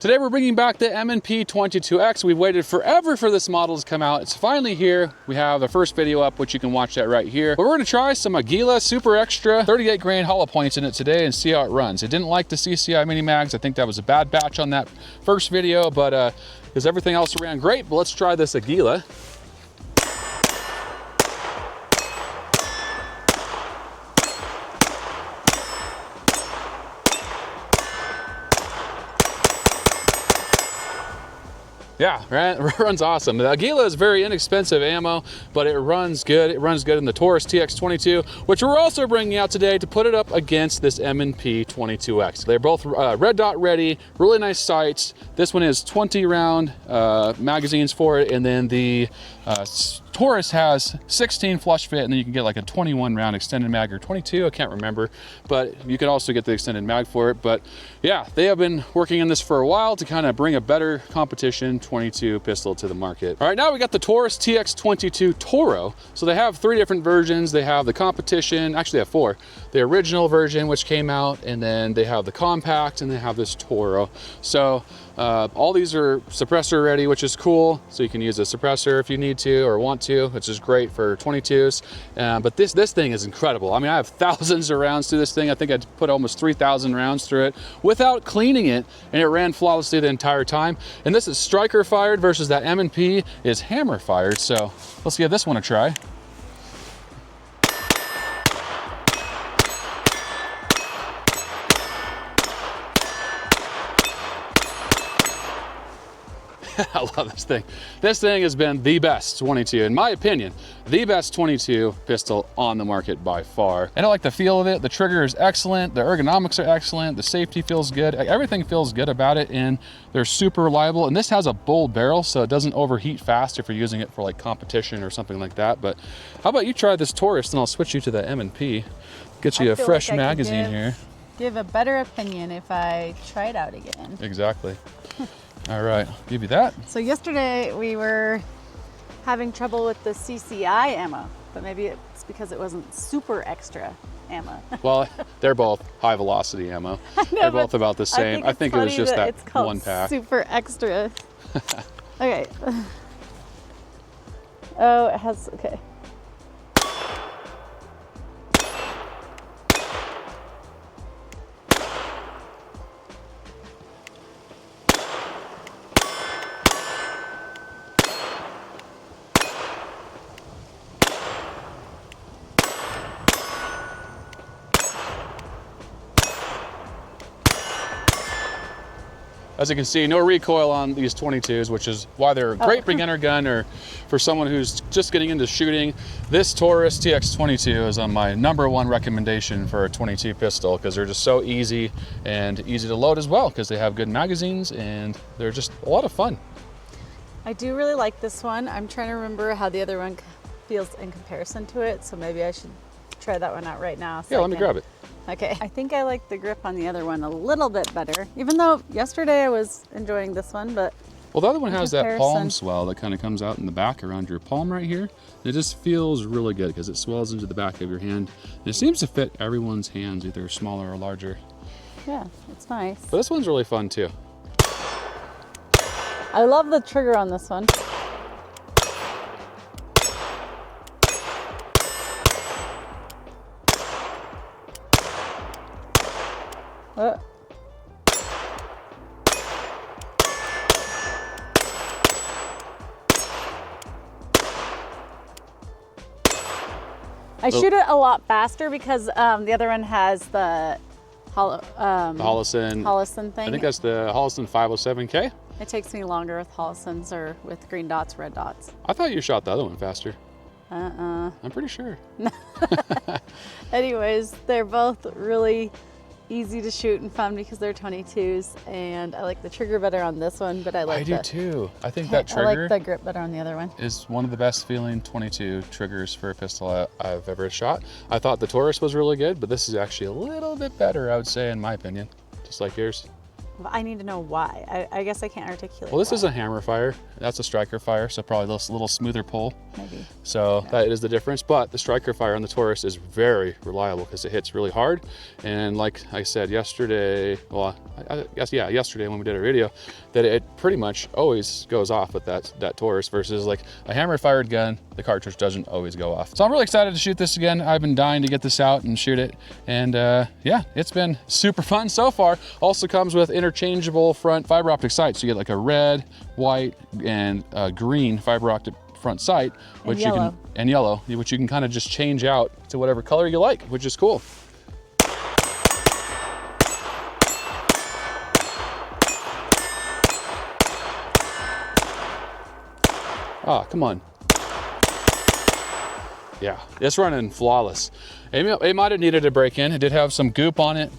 Today we're bringing back the M&P 22X. We've waited forever for this model to come out. It's finally here. We have the first video up, which you can watch that right here. But we're gonna try some Aguila Super Extra 38 grain hollow points in it today and see how it runs. It didn't like the CCI Mini Mags. I think that was a bad batch on that first video, but because everything else ran great. But let's try this Aguila. Yeah, right, it runs awesome. The Aguila is very inexpensive ammo, but it runs good. It runs good in the Taurus TX22, which we're also bringing out today to put it up against this M&P 22X. They're both red dot ready, really nice sights. This one is 20 round magazines for it, and then the Taurus has 16 flush fit, and then you can get like a 21 round extended mag, or 22, I can't remember, but you can also get the extended mag for it. But yeah, they have been working on this for a while to kind of bring a better competition 22 pistol to the market. All right, now we got the Taurus TX22 TORO. So they have 3 different versions. They have the competition, actually they have 4. The original version, which came out, and then they have the compact, and they have this TORO. So all these are suppressor ready, which is cool. So you can use a suppressor if you need to or want to, which is great for 22s. But this thing is incredible. I mean, I have thousands of rounds through this thing. I think I put almost 3,000 rounds through it without cleaning it, and it ran flawlessly the entire time. And this is striker fired versus that M&P is hammer fired. So let's give this one a try. I love this thing. This thing has been the best 22, in my opinion, the best 22 pistol on the market by far. And I like the feel of it. The trigger is excellent. The ergonomics are excellent. The safety feels good. Everything feels good about it, and they're super reliable. And this has a bull barrel, so it doesn't overheat fast if you're using it for like competition or something like that. But how about you try this Taurus, and I'll switch you to the M&P. Get you a fresh like magazine here. Give a better opinion if I try it out again. Exactly. All right, I'll give you that. So yesterday we were having trouble with the CCI ammo, but maybe it's because it wasn't super extra ammo. Well, they're both high velocity ammo. They're both about the same. I think it was just that one pack. Super extra. Okay. Oh, it has, okay. As you can see, no recoil on these 22s, which is why they're a great beginner gun, or for someone who's just getting into shooting. This Taurus TX22 is on my #1 recommendation for a 22 pistol, because they're just so easy and easy to load as well, because they have good magazines and they're just a lot of fun. I do really like this one. I'm trying to remember how the other one feels in comparison to it, so maybe I should try that one out right now. Yeah, let me grab it. Okay, I think I like the grip on the other one a little bit better, even though yesterday I was enjoying this one, but well, the other one has that palm swell that kind of comes out in the back around your palm right here. It just feels really good because it swells into the back of your hand. And it seems to fit everyone's hands, either smaller or larger. Yeah, it's nice. But this one's really fun too. I love the trigger on this one. I shoot it a lot faster because the other one has the Holosun thing. I think that's the Holosun 507K. It takes me longer with Holosuns or with green dots, red dots. I thought you shot the other one faster. I'm pretty sure. Anyways, they're both really easy to shoot and fun because they're 22s, and I like the trigger better on this one, but I do too. I think that trigger, I like the grip better on the other one. Is one of the best feeling 22 triggers for a pistol I've ever shot. I thought the Taurus was really good, but this is actually a little bit better, I would say, in my opinion, just like yours. I need to know why. I guess I can't articulate. Well, this why. is a hammer fire. That's a striker fire, so probably a little smoother pull. Maybe. So that is the difference. But the striker fire on the Taurus is very reliable because it hits really hard. And like I said yesterday, well, I guess, yeah, yesterday when we did a video, that it pretty much always goes off with that Taurus versus like a hammer fired gun, the cartridge doesn't always go off. So I'm really excited to shoot this again. I've been dying to get this out and shoot it. And yeah, it's been super fun so far. Also comes with interchangeable front fiber optic sights. So you get like a red, white, and green fiber optic front sight, which you can, and yellow, which you can kind of just change out to whatever color you like, which is cool. Ah, come on. Yeah, it's running flawless. It might have needed a break-in. It did have some goop on it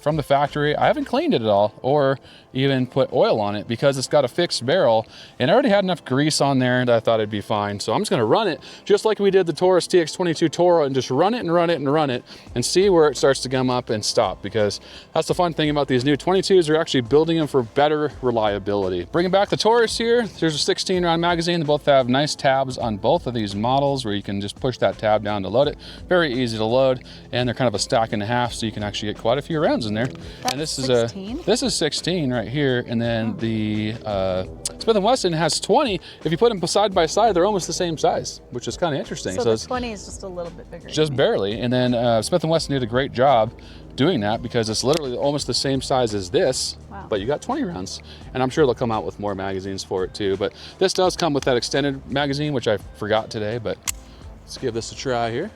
from the factory. I haven't cleaned it at all or even put oil on it because it's got a fixed barrel and I already had enough grease on there and I thought it'd be fine. So I'm just gonna run it just like we did the Taurus TX22 TORO and just run it and run it and run it and see where it starts to gum up and stop, because that's the fun thing about these new 22s. They're actually building them for better reliability. Bringing back the Taurus here, there's a 16 round magazine. They both have nice tabs on both of these models where you can just push that tab down to load it. Very easy to load, and they're kind of a stack and a half, so you can actually get quite a few rounds in there. That's and this 16? This is 16 right here, and then the Smith Wesson has 20. If you put them side by side, they're almost the same size, which is kind of interesting. So the 20 is just a little bit bigger. Just barely. And then Smith Wesson did a great job doing that because it's literally almost the same size as this, wow. But you got 20 rounds. And I'm sure they'll come out with more magazines for it too. But this does come with that extended magazine, which I forgot today, but let's give this a try here.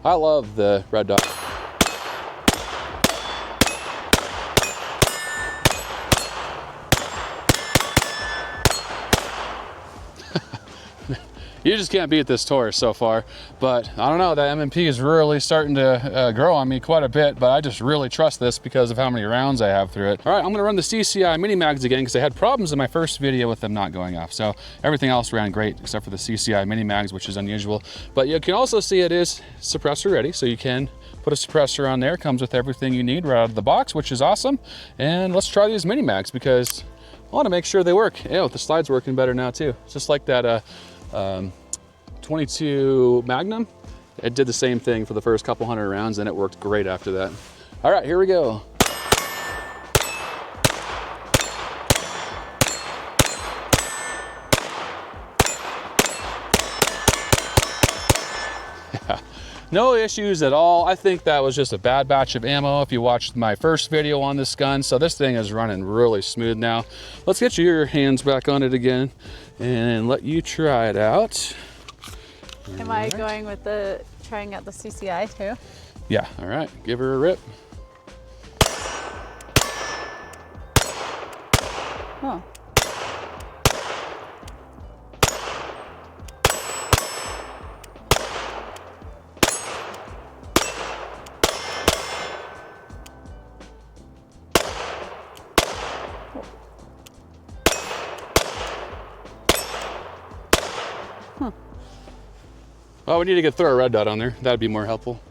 I love the red dot. You just can't beat this Taurus so far, but I don't know, that M&P is really starting to grow on me quite a bit, but I just really trust this because of how many rounds I have through it. All right, I'm gonna run the CCI Mini Mags again because I had problems in my first video with them not going off. So everything else ran great except for the CCI Mini Mags, which is unusual. But you can also see it is suppressor ready, so you can put a suppressor on there. Comes with everything you need right out of the box, which is awesome. And let's try these Mini Mags because I wanna make sure they work. Yeah, the slide's working better now too. It's just like that 22 Magnum. It did the same thing for the first couple hundred rounds and it worked great after that. All right, here we go. Yeah. No issues at all. I think that was just a bad batch of ammo if you watched my first video on this gun. So this thing is running really smooth now. Let's get your hands back on it again and let you try it out. Am I going with trying out the CCI too? Yeah, all right, give her a rip. Oh. Oh, we need to throw a red dot on there. That'd be more helpful.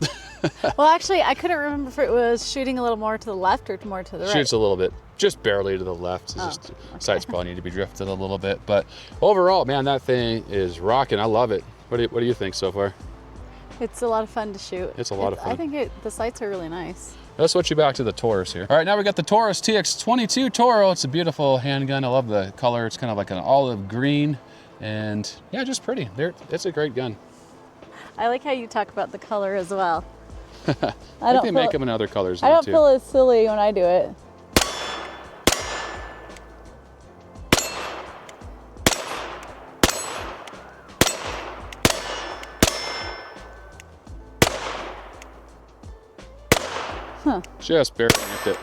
Well, actually, I couldn't remember if it was shooting a little more to the left or more to the right. Shoots a little bit, just barely to the left. It's just, sights probably need to be drifted a little bit. But overall, man, that thing is rocking. I love it. What do you think so far? It's a lot of fun to shoot. It's a lot of fun. I think the sights are really nice. Let's switch you back to the Taurus here. All right, now we got the Taurus TX22 TORO. It's a beautiful handgun. I love the color. It's kind of like an olive green and yeah, just pretty. It's a great gun. I like how you talk about the color as well. I think they make them in other colors now, I don't too. feel as silly when I do it. Huh. Just barely nipped it.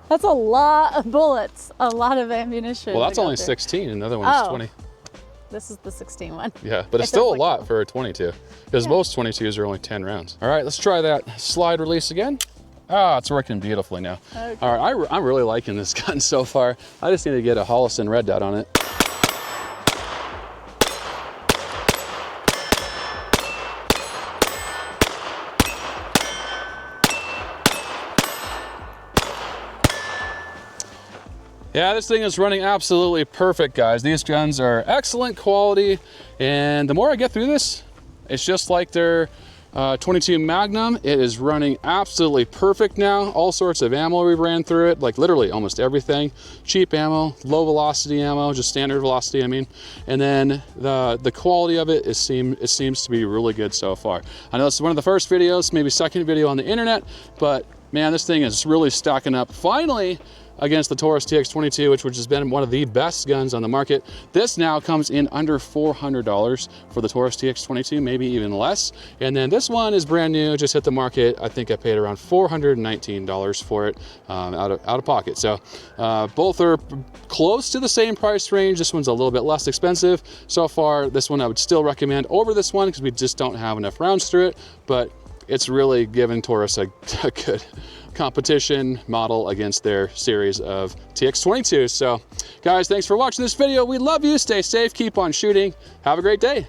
That's a lot of bullets, a lot of ammunition. Well, that's only 16, and the other one's 20. This is the 16 one. Yeah, but it's still a lot for a 22, because most 22s are only 10 rounds. All right, let's try that slide release again. Ah, it's working beautifully now. Okay. All right, I'm really liking this gun so far. I just need to get a Holliston red dot on it. Yeah, this thing is running absolutely perfect, guys. These guns are excellent quality, and the more I get through this, it's just like their 22 Magnum. It is running absolutely perfect now. All sorts of ammo we ran through it, like literally almost everything. Cheap ammo, low velocity ammo, just standard velocity, I mean. And then the quality of it, it seems to be really good so far. I know this is one of the first videos, maybe second video on the internet, but man, this thing is really stacking up finally against the Taurus TX22, which has been one of the best guns on the market. This now comes in under $400 for the Taurus TX22, maybe even less. And then this one is brand new, just hit the market. I think I paid around $419 for it out of pocket. So both are close to the same price range. This one's a little bit less expensive. So far, this one I would still recommend over this one because we just don't have enough rounds through it, but it's really giving Taurus a good competition model against their series of TX22. So guys, thanks for watching this video. We love you. Stay safe, keep on shooting. Have a great day.